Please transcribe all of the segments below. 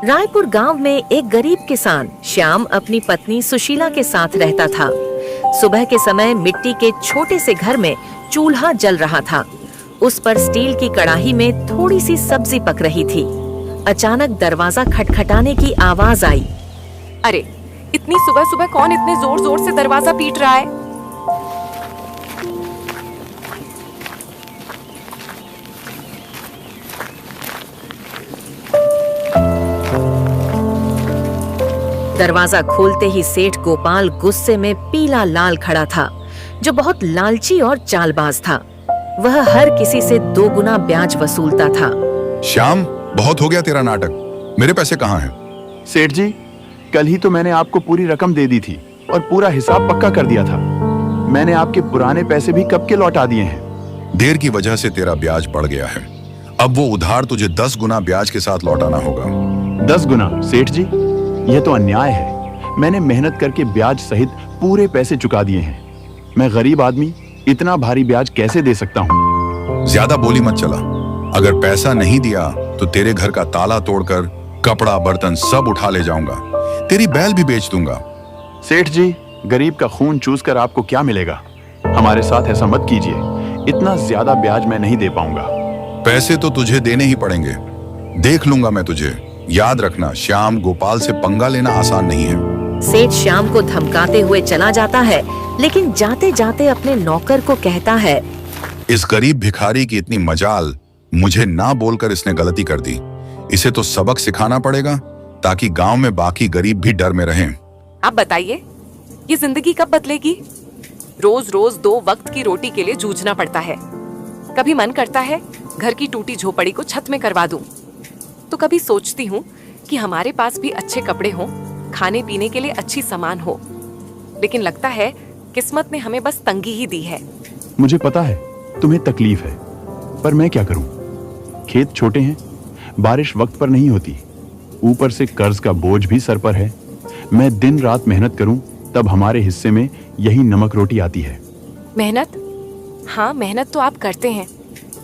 रायपुर गांव में एक गरीब किसान श्याम अपनी पत्नी सुशीला के साथ रहता था। सुबह के समय मिट्टी के छोटे से घर में चूल्हा जल रहा था। उस पर स्टील की कढ़ाई में थोड़ी सी सब्जी पक रही थी। अचानक दरवाजा खटखटाने की आवाज आई। अरे, इतनी सुबह सुबह कौन इतने जोर जोर से दरवाजा पीट रहा है? दरवाजा खोलते ही सेठ गोपाल गुस्से में पीला लाल खड़ा था, जो बहुत लालची और चालबाज था। वह हर किसी से 2 गुना ब्याज वसूलता था। श्याम, बहुत हो गया तेरा नाटक। मेरे पैसे कहाँ हैं? सेठ जी, कल ही तो मैंने आपको पूरी रकम दे दी थी और पूरा हिसाब पक्का कर दिया था। मैंने आपके पुराने पैसे भी कब के लौटा दिए हैं। देर की वजह से तेरा ब्याज बढ़ गया है। अब वो उधार तुझे 10 गुना ब्याज के साथ लौटाना होगा। 10 गुना? सेठ जी, यह तो अन्याय है। मैंने मेहनत करके ब्याज सहित पूरे पैसे चुका दिए हैं। मैं गरीब आदमी इतना भारी ब्याज कैसे दे सकता हूँ? ज्यादा बोली मत चला। अगर पैसा नहीं दिया तो तेरे घर का ताला तोड़कर कपड़ा बर्तन सब उठा ले जाऊंगा। तेरी बैल भी बेच दूंगा। सेठ जी, गरीब का खून चूस कर आपको क्या मिलेगा? हमारे साथ ऐसा मत कीजिए। इतना ज्यादा ब्याज मैं नहीं दे पाऊंगा। पैसे तो तुझे देने ही पड़ेंगे। देख लूंगा मैं तुझे। याद रखना, श्याम, गोपाल से पंगा लेना आसान नहीं है। सेठ श्याम को धमकाते हुए चला जाता है, लेकिन जाते जाते अपने नौकर को कहता है, इस गरीब भिखारी की इतनी मजाल, मुझे ना बोलकर इसने गलती कर दी। इसे तो सबक सिखाना पड़ेगा ताकि गांव में बाकी गरीब भी डर में रहें। आप बताइए, ये जिंदगी कब बदलेगी? रोज रोज 2 वक्त की रोटी के लिए जूझना पड़ता है। कभी मन करता है घर की टूटी झोपड़ी को छत में करवा दूं, तो कभी सोचती हूँ कि हमारे पास भी अच्छे कपड़े हों, खाने पीने के लिए अच्छी सामान हो। लेकिन लगता है किस्मत ने हमें बस तंगी ही दी है। मुझे पता है तुम्हें तकलीफ है, पर मैं क्या करूं? खेत छोटे हैं, बारिश वक्त पर नहीं होती, ऊपर से कर्ज का बोझ भी सर पर है। मैं दिन रात मेहनत करूं तब हमारे हिस्से में यही नमक रोटी आती है। मेहनत? हाँ, मेहनत तो आप करते हैं,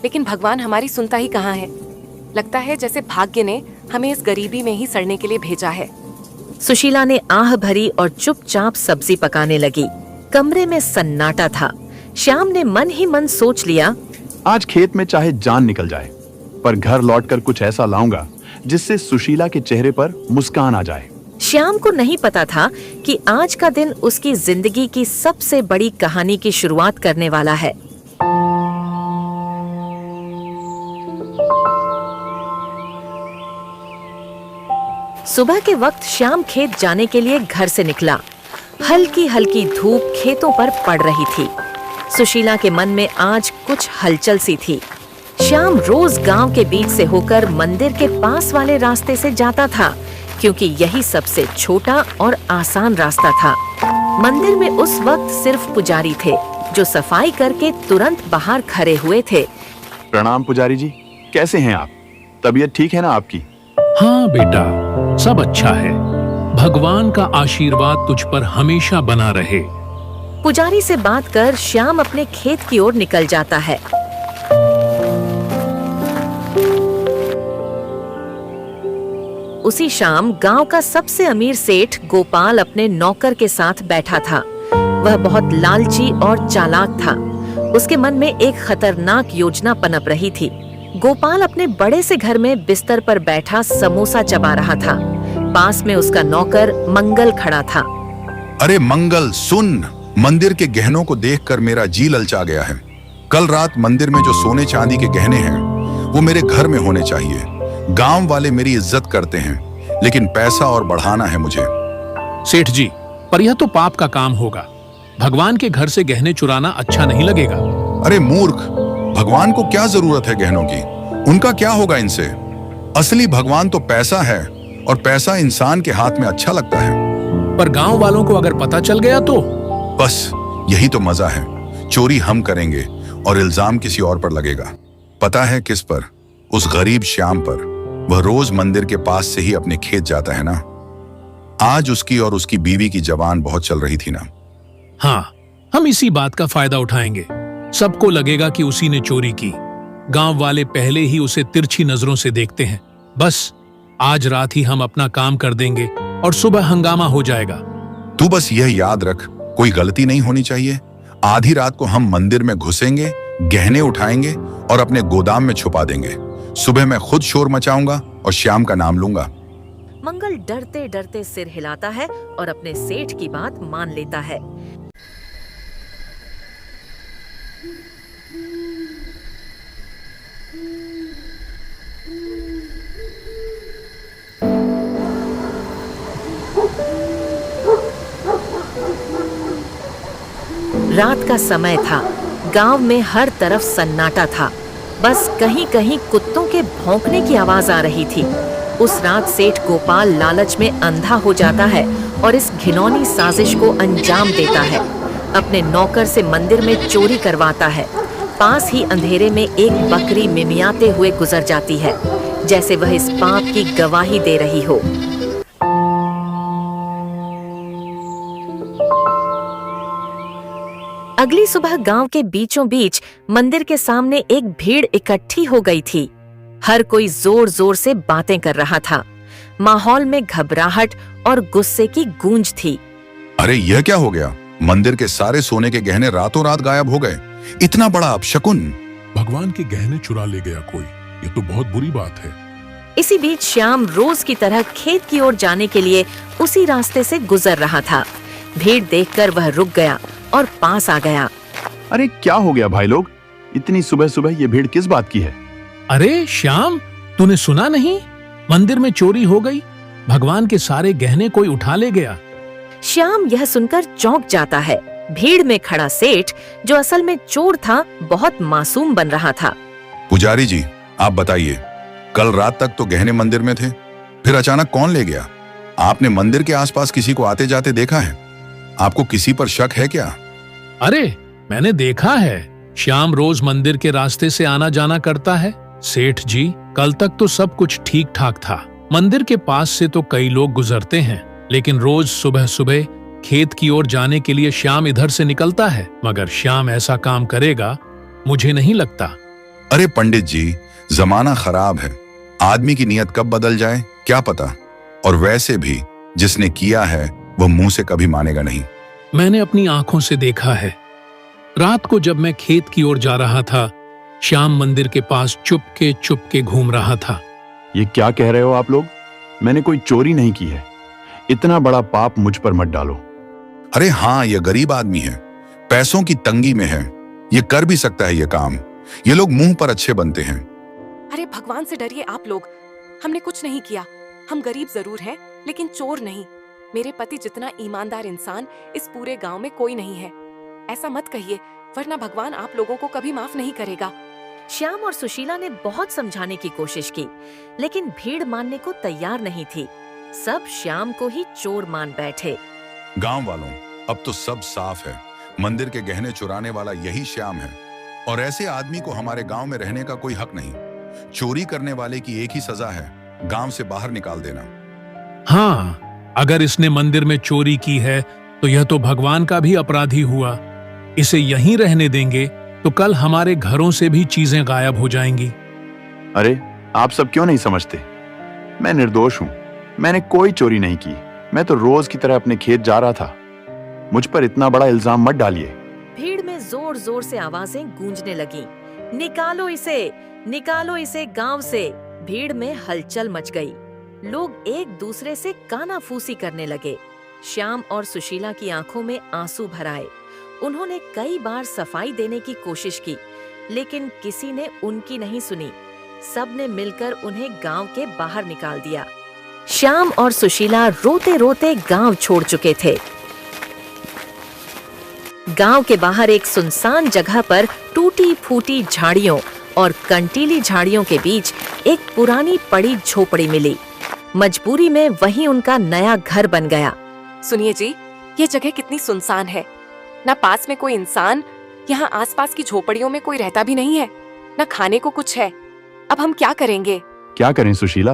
लेकिन भगवान हमारी सुनता ही कहाँ है। लगता है जैसे भाग्य ने हमें इस गरीबी में ही सड़ने के लिए भेजा है। सुशीला ने आह भरी और चुपचाप सब्जी पकाने लगी। कमरे में सन्नाटा था। श्याम ने मन ही मन सोच लिया, आज खेत में चाहे जान निकल जाए, पर घर लौटकर कुछ ऐसा लाऊंगा जिससे सुशीला के चेहरे पर मुस्कान आ जाए। श्याम को नहीं पता था कि आज का दिन उसकी जिंदगी की सबसे बड़ी कहानी की शुरुआत करने वाला है। सुबह के वक्त श्याम खेत जाने के लिए घर से निकला। हल्की हल्की धूप खेतों पर पड़ रही थी। सुशीला के मन में आज कुछ हलचल सी थी। श्याम रोज गांव के बीच से होकर मंदिर के पास वाले रास्ते से जाता था, क्योंकि यही सबसे छोटा और आसान रास्ता था। मंदिर में उस वक्त सिर्फ पुजारी थे, जो सफाई करके तुरंत बाहर खड़े हुए थे। प्रणाम पुजारी जी, कैसे हैं आप? तबीयत ठीक है ना आपकी? हाँ बेटा, सब अच्छा है। भगवान का आशीर्वाद तुझ पर हमेशा बना रहे। पुजारी से बात कर श्याम अपने खेत की ओर निकल जाता है। उसी शाम गांव का सबसे अमीर सेठ गोपाल अपने नौकर के साथ बैठा था। वह बहुत लालची और चालाक था। उसके मन में एक खतरनाक योजना पनप रही थी। गोपाल अपने बड़े से घर में बिस्तर पर बैठा समोसा चबा रहा था। पास में उसका नौकर मंगल खड़ा था। अरे मंगल, सुन, मंदिर के गहनों को देखकर मेरा जी ललचा गया है। कल रात मंदिर में जो सोने चांदी के गहने हैं, वो मेरे घर में होने चाहिए। गांव वाले मेरी इज्जत करते हैं, लेकिन पैसा और बढ़ाना है मुझे। सेठ जी, पर यह तो पाप का काम होगा। भगवान के घर से गहने चुराना अच्छा नहीं लगेगा। अरे मूर्ख, भगवान को क्या जरूरत है गहनों की? उनका क्या होगा इनसे? असली भगवान तो पैसा है, और पैसा इंसान के हाथ में अच्छा लगता है। पर गांव वालों को अगर पता चल गया तो? बस यही तो मजा है। चोरी हम करेंगे और इल्जाम किसी और पर लगेगा। पता है किस पर? उस गरीब श्याम पर। वह रोज मंदिर के पास से ही अपने खेत जाता है ना। आज उसकी और उसकी बीवी की जबान बहुत चल रही थी ना। हाँ, हम इसी बात का फायदा उठाएंगे। सबको लगेगा कि उसी ने चोरी की। गांव वाले पहले ही उसे तिरछी नजरों से देखते हैं। बस आज रात ही हम अपना काम कर देंगे और सुबह हंगामा हो जाएगा। तू बस यह याद रख, कोई गलती नहीं होनी चाहिए। आधी रात को हम मंदिर में घुसेंगे, गहने उठाएंगे और अपने गोदाम में छुपा देंगे। सुबह मैं खुद शोर मचाऊंगा और श्याम का नाम लूंगा। मंगल डरते डरते सिर हिलाता है और अपने सेठ की बात मान लेता है। रात का समय था। गांव में हर तरफ सन्नाटा था। बस कहीं कहीं कुत्तों के भौंकने की आवाज आ रही थी। उस रात सेठ गोपाल लालच में अंधा हो जाता है और इस घिनौनी साजिश को अंजाम देता है। अपने नौकर से मंदिर में चोरी करवाता है। पास ही अंधेरे में एक बकरी मिमियाते हुए गुजर जाती है, जैसे वह इस पाप की गवाही दे रही हो। अगली सुबह गांव के बीचों बीच मंदिर के सामने एक भीड़ इकट्ठी हो गई थी। हर कोई जोर जोर से बातें कर रहा था। माहौल में घबराहट और गुस्से की गूंज थी। अरे यह क्या हो गया? मंदिर के सारे सोने के गहने रातों रात गायब हो गए। इतना बड़ा अपशकुन। भगवान के गहने चुरा ले गया कोई। ये तो बहुत बुरी बात है। इसी बीच श्याम रोज की तरह खेत की ओर जाने के लिए उसी रास्ते से गुजर रहा था। भीड़ देखकर वह रुक गया और पास आ गया। अरे क्या हो गया भाई लोग? इतनी सुबह सुबह ये भीड़ किस बात की है? अरे श्याम, तूने सुना नहीं? मंदिर में चोरी हो गई। भगवान के सारे गहने कोई उठा ले गया। श्याम यह सुनकर चौंक जाता है। भीड़ में खड़ा सेठ, जो असल में चोर था, बहुत मासूम बन रहा था। पुजारी जी, आप बताइए, कल रात तक तो गहने मंदिर में थे, फिर अचानक कौन ले गया? आपने मंदिर के आसपास किसी को आते जाते देखा है? आपको किसी पर शक है क्या? अरे मैंने देखा है, श्याम रोज मंदिर के रास्ते से आना जाना करता है। सेठ जी, कल तक तो सब कुछ ठीक ठाक था। मंदिर के पास से तो कई लोग गुजरते हैं, लेकिन रोज सुबह सुबह खेत की ओर जाने के लिए श्याम इधर से निकलता है। मगर श्याम ऐसा काम करेगा, मुझे नहीं लगता। अरे पंडित जी, जमाना खराब है। आदमी की नीयत कब बदल जाए क्या पता। और वैसे भी जिसने किया है वह मुंह से कभी मानेगा नहीं। मैंने अपनी आंखों से देखा है। रात को जब मैं खेत की ओर जा रहा था, श्याम मंदिर के पास चुपके घूम रहा था। ये क्या कह रहे हो आप लोग? मैंने कोई चोरी नहीं की है। इतना बड़ा पाप मुझ पर मत डालो। अरे हाँ, यह गरीब आदमी है, पैसों की तंगी में है, ये कर भी सकता है ये काम। ये लोग मुंह पर अच्छे बनते हैं। अरे भगवान से डरिए आप लोग। हमने कुछ नहीं किया। हम गरीब जरूर हैं, लेकिन चोर नहीं। मेरे पति जितना ईमानदार इंसान इस पूरे गांव में कोई नहीं है। ऐसा मत कहिए, वरना भगवान आप लोगों को कभी माफ नहीं करेगा। श्याम और सुशीला ने बहुत समझाने की कोशिश की, लेकिन भीड़ मानने को तैयार नहीं थी। सब श्याम को ही चोर मान बैठे। गांव वालों, अब तो सब साफ है। मंदिर के गहने चुराने वाला यही श्याम है, और ऐसे आदमी को हमारे गांव में रहने का कोई हक नहीं। चोरी करने वाले की एक ही सजा है, गांव से बाहर निकाल देना। हाँ, अगर इसने मंदिर में चोरी की है तो यह तो भगवान का भी अपराधी हुआ। इसे यहीं रहने देंगे तो कल हमारे घरों से भी चीजें गायब हो जाएंगी। अरे आप सब क्यों नहीं समझते? मैं निर्दोष हूं। मैंने कोई चोरी नहीं की। मैं तो रोज की तरह अपने खेत जा रहा था। मुझ पर इतना बड़ा इल्जाम मत डालिए। भीड़ में जोर जोर से आवाजें गूंजने लगी। निकालो इसे गांव से। भीड़ में हलचल मच गई। लोग एक दूसरे से कानाफूसी करने लगे। श्याम और सुशीला की आंखों में आंसू भर आए। उन्होंने कई बार सफाई देने की कोशिश की, लेकिन किसी ने उनकी नहीं सुनी। सबने मिलकर उन्हें गांव के बाहर निकाल दिया। श्याम और सुशीला रोते रोते गांव छोड़ चुके थे। गांव के बाहर एक सुनसान जगह पर टूटी फूटी झाड़ियों और कंटीली झाड़ियों के बीच एक पुरानी पड़ी झोपड़ी मिली। मजबूरी में वही उनका नया घर बन गया। सुनिए जी, ये जगह कितनी सुनसान है। ना पास में कोई इंसान, यहाँ आसपास की झोपड़ियों में कोई रहता भी नहीं है, ना खाने को कुछ है। अब हम क्या करेंगे? क्या करें सुशीला?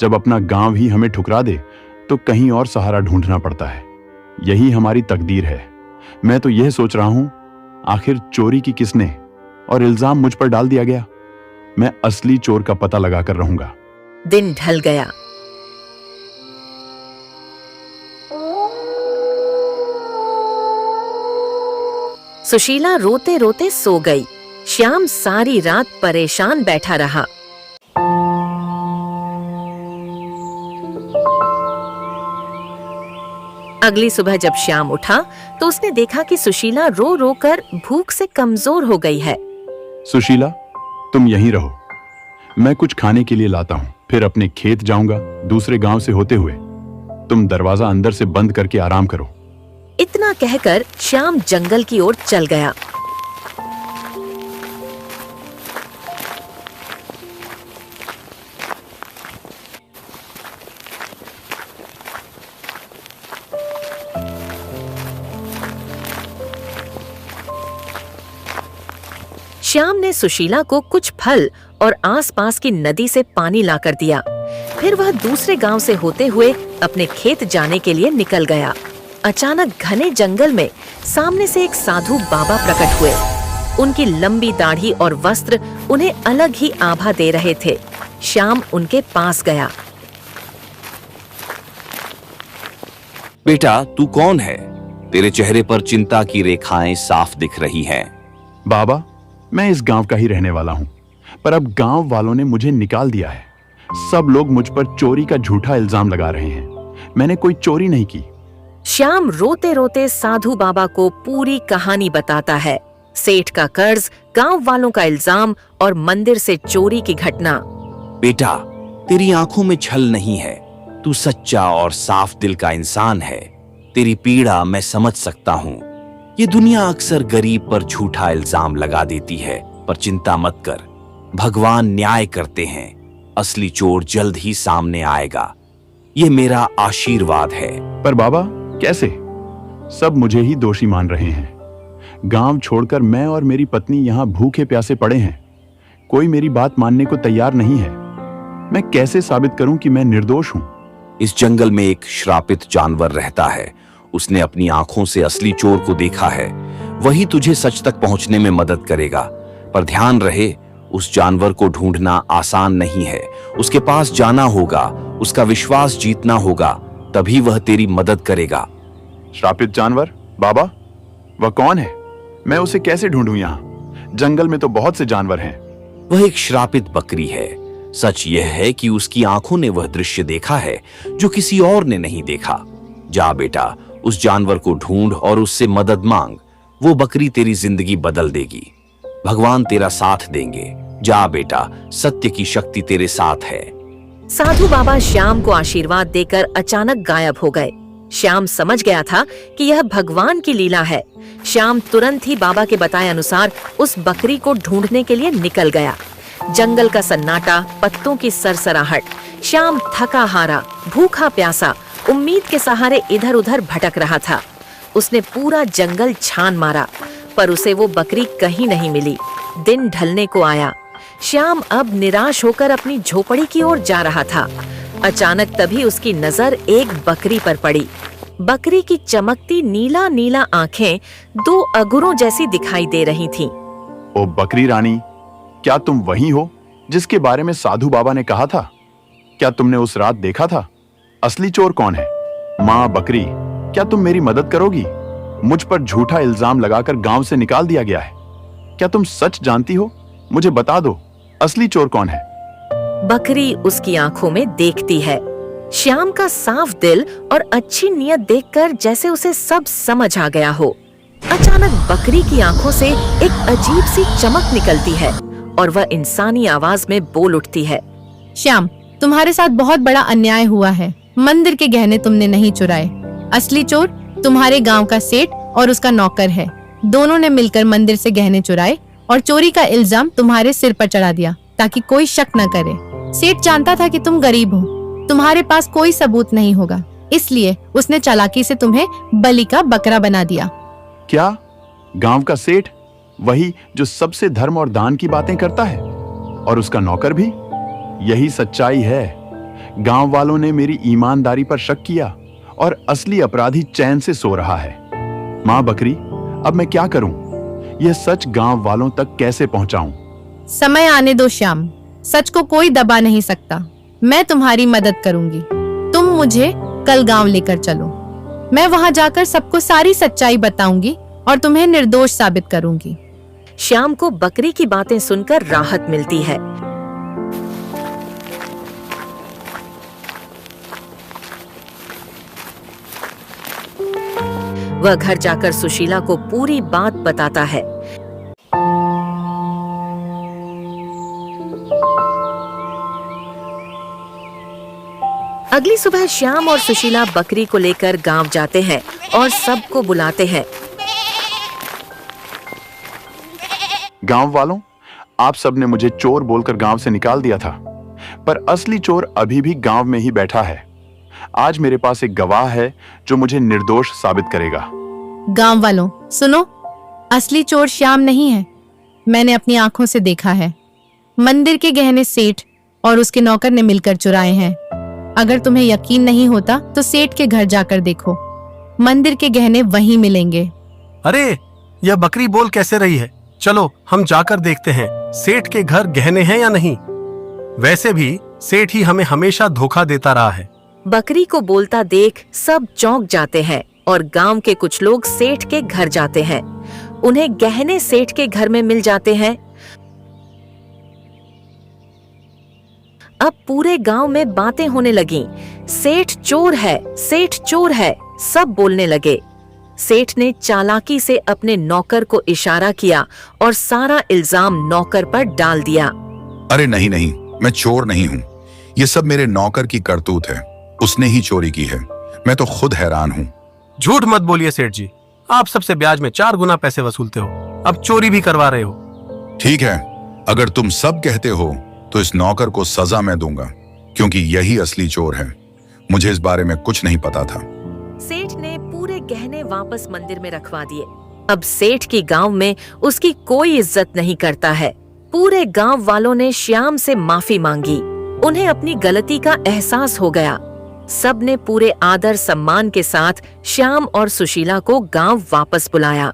जब अपना गांव ही हमें ठुकरा दे तो कहीं और सहारा ढूंढना पड़ता है। यही हमारी तकदीर है। मैं तो यह सोच रहा हूं, आखिर चोरी की किसने और इल्जाम मुझ पर डाल दिया गया। मैं असली चोर का पता लगाकर रहूंगा। दिन ढल गया। सुशीला रोते रोते सो गई। श्याम सारी रात परेशान बैठा रहा। अगली सुबह जब श्याम उठा तो उसने देखा कि सुशीला रो रो कर भूख से कमजोर हो गई है। सुशीला, तुम यहीं रहो, मैं कुछ खाने के लिए लाता हूँ, फिर अपने खेत जाऊंगा दूसरे गांव से होते हुए। तुम दरवाजा अंदर से बंद करके आराम करो। इतना कहकर श्याम जंगल की ओर चल गया। श्याम ने सुशीला को कुछ फल और आसपास की नदी से पानी लाकर दिया। फिर वह दूसरे गांव से होते हुए अपने खेत जाने के लिए निकल गया। अचानक घने जंगल में सामने से एक साधु बाबा प्रकट हुए। उनकी लंबी दाढ़ी और वस्त्र उन्हें अलग ही आभा दे रहे थे। श्याम उनके पास गया। बेटा, तू कौन है? तेरे चेहरे पर चिंता की रेखाएं साफ दिख रही हैं। बाबा, मैं इस गांव का ही रहने वाला हूं, पर अब गांव वालों ने मुझे निकाल दिया है। सब लोग मुझ पर चोरी का झूठा इल्जाम लगा रहे हैं। मैंने कोई चोरी नहीं की। श्याम रोते रोते साधु बाबा को पूरी कहानी बताता है। सेठ का कर्ज, गांव वालों का इल्जाम और मंदिर से चोरी की घटना। बेटा, तेरी आंखों में छल नहीं है। तू सच्चा और साफ दिल का इंसान है। तेरी पीड़ा मैं समझ सकता हूँ। ये दुनिया अक्सर गरीब पर झूठा इल्जाम लगा देती है, पर चिंता मत कर, भगवान न्याय करते हैं। असली चोर जल्द ही सामने आएगा। ये मेरा आशीर्वाद है। पर बाबा, कैसे? सब मुझे ही दोषी मान रहे हैं। गांव छोड़कर मैं और मेरी पत्नी यहाँ भूखे प्यासे पड़े हैं। कोई मेरी बात मानने को तैयार नहीं है। मैं कैसे साबित करूं कि मैं निर्दोष हूं? इस जंगल में एक श्रापित जानवर रहता है। उसने अपनी आंखों से असली चोर को देखा है। वही तुझे सच तक पहुंचने में मदद करेगा। पर ध्यान रहे, उस जानवर को ढूंढना आसान नहीं है। उसके पास जाना होगा, उसका विश्वास जीतना होगा, तभी वह तेरी मदद करेगा। श्रापित जानवर? बाबा, वह कौन है? मैं उसे कैसे ढूंढूं? यहाँ जंगल में तो बहुत से जानवर हैं। वह एक श्रापित बकरी है। सच यह है कि उसकी आंखों ने वह दृश्य देखा है जो किसी और ने नहीं देखा। जा बेटा, उस जानवर को ढूंढ और उससे मदद मांग। वो बकरी तेरी जिंदगी बदल देगी। भगवान तेरा साथ देंगे। जा बेटा, सत्य की शक्ति तेरे साथ है। साधु बाबा श्याम को आशीर्वाद देकर अचानक गायब हो गए। श्याम समझ गया था कि यह भगवान की लीला है। श्याम तुरंत ही बाबा के बताए अनुसार उस बकरी को ढूंढने के लिए निकल गया। जंगल का सन्नाटा, पत्तों की सरसराहट। श्याम थका हारा, भूखा प्यासा, उम्मीद के सहारे इधर उधर भटक रहा था। उसने पूरा जंगल छान मारा, पर उसे वो बकरी कहीं नहीं मिली। दिन ढलने को आया। श्याम अब निराश होकर अपनी झोपड़ी की ओर जा रहा था। अचानक तभी उसकी नजर एक बकरी पर पड़ी। बकरी की चमकती नीला नीला आंखें दो अगुरों जैसी दिखाई दे रही थीं। ओ बकरी रानी, क्या तुम वही हो जिसके बारे में साधु बाबा ने कहा था? क्या तुमने उस रात देखा था? असली चोर कौन है? माँ बकरी, क्या तुम मेरी मदद करोगी? मुझ पर झूठा इल्जाम लगाकर गांव से निकाल दिया गया है। क्या तुम सच जानती हो? मुझे बता दो, असली चोर कौन है? बकरी उसकी आंखों में देखती है। श्याम का साफ दिल और अच्छी नीयत देखकर जैसे उसे सब समझ आ गया हो। अचानक बकरी की आंखों से एक अजीब सी चमक निकलती है और वह इंसानी आवाज में बोल उठती है। श्याम, तुम्हारे साथ बहुत बड़ा अन्याय हुआ है। मंदिर के गहने तुमने नहीं चुराए। असली चोर तुम्हारे गांव का सेठ और उसका नौकर है। दोनों ने मिलकर मंदिर से गहने चुराए और चोरी का इल्जाम तुम्हारे सिर पर चढ़ा दिया ताकि कोई शक न करे। सेठ जानता था कि तुम गरीब हो, तुम्हारे पास कोई सबूत नहीं होगा, इसलिए उसने चालाकी से तुम्हें बलि का बकरा बना दिया। क्या? गांव का सेठ? वही जो सबसे धर्म और दान की बातें करता है? और उसका नौकर भी? यही सच्चाई है। गांव वालों ने मेरी ईमानदारी पर शक किया और असली अपराधी चैन से सो रहा है। माँ बकरी, अब मैं क्या करूं? यह सच गांव वालों तक कैसे पहुंचाऊं? समय आने दो श्याम, सच को कोई दबा नहीं सकता। मैं तुम्हारी मदद करूंगी। तुम मुझे कल गांव लेकर चलो। मैं वहां जाकर सबको सारी सच्चाई बताऊंगी और तुम्हें निर्दोष साबित करूंगी। श्याम को बकरी की बातें सुनकर राहत मिलती है। वह घर जाकर सुशीला को पूरी बात बताता है। अगली सुबह श्याम और सुशीला बकरी को लेकर गांव जाते हैं और सबको बुलाते हैं। गांव वालों, आप सबने मुझे चोर बोलकर गांव से निकाल दिया था, पर असली चोर अभी भी गांव में ही बैठा है। आज मेरे पास एक गवाह है जो मुझे निर्दोष साबित करेगा। गांव वालों सुनो, असली चोर श्याम नहीं है। मैंने अपनी आंखों से देखा है। मंदिर के गहने सेठ और उसके नौकर ने मिलकर चुराए हैं। अगर तुम्हें यकीन नहीं होता तो सेठ के घर जाकर देखो, मंदिर के गहने वहीं मिलेंगे। अरे, यह बकरी बोल कैसे रही है? चलो हम जाकर देखते हैं सेठ के घर गहने हैं या नहीं। वैसे भी सेठ ही हमें हमेशा धोखा देता रहा है। बकरी को बोलता देख सब चौंक जाते हैं और गांव के कुछ लोग सेठ के घर जाते हैं। उन्हें गहने सेठ के घर में मिल जाते हैं। अब पूरे गांव में बातें होने लगीं। सेठ चोर है, सेठ चोर है, सब बोलने लगे। सेठ ने चालाकी से अपने नौकर को इशारा किया और सारा इल्जाम नौकर पर डाल दिया। अरे नहीं नहीं, मैं चोर नहीं हूँ। ये सब मेरे नौकर की करतूत है। उसने ही चोरी की है। मैं तो खुद हैरान हूँ। झूठ मत बोलिए सेठ जी, आप सबसे ब्याज में 4 गुना पैसे वसूलते हो, अब चोरी भी करवा रहे हो। ठीक है, अगर तुम सब कहते हो तो इस नौकर को सजा मैं दूंगा, क्योंकि यही असली चोर है। मुझे इस बारे में कुछ नहीं पता था। सेठ ने पूरे गहने वापस मंदिर में रखवा दिए। अब सेठ की गांव में उसकी कोई इज्जत नहीं करता है। पूरे गांव वालों ने श्याम से माफी मांगी। उन्हें अपनी गलती का एहसास हो गया। सब ने पूरे आदर सम्मान के साथ श्याम और सुशीला को गांव वापस बुलाया।